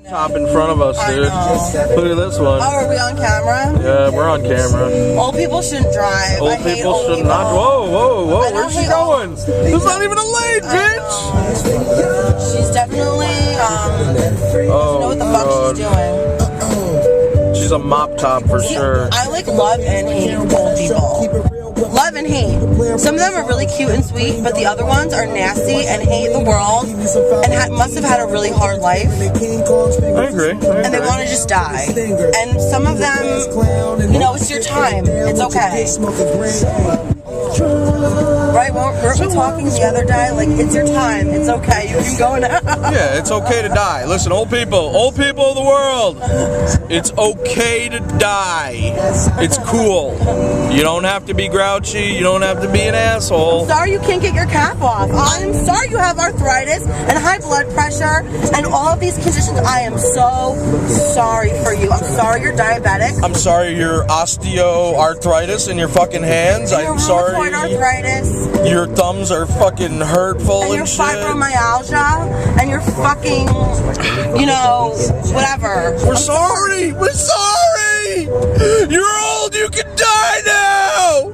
Top in front of us, dude. Look at this one. Oh, are we on camera? Yeah, we're on camera. Old people shouldn't drive. Old people should not. Whoa, whoa, whoa. Where's she going? There's not even a lane, bitch. She's definitely, doesn't know what the fuck she's doing. She's a mop top for sure. I like love and hate old people. Love and hate. Some of them are really cute and sweet, but the other ones are nasty and hate the world and must have had a really hard life. I agree. And they want to just die. And some of them, you know, it's your time. It's okay. Right? Weren't we talking the other day? Like, it's your time. It's okay. You can go now. Yeah, it's okay to die. Listen, old people of the world, it's okay to die. It's cool. You don't have to be grouchy. You don't have to be an asshole. I'm sorry you can't get your cap off. I'm sorry you have arthritis and high blood pressure and all of these conditions. I am so sorry for you. I'm sorry you're diabetic. I'm sorry you're osteoarthritis in your fucking hands. I'm sorry. Arthritis. Your thumbs are fucking hurtful and your shit. Fibromyalgia and your fucking, you know, whatever. We're sorry. We're sorry. You're old. You can die now.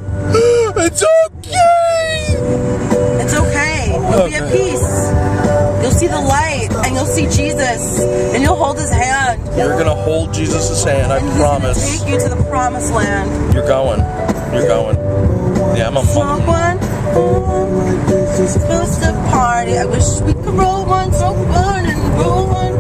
It's okay. It's okay. You'll be at peace. You'll see the light and you'll see Jesus and you'll hold his hand. You're gonna hold Jesus' hand. I promise. He's gonna take you to the promised land. You're going. You're going. Yeah, I'm a Smoke one. Supposed to party. I wish we could roll one so fun and roll one.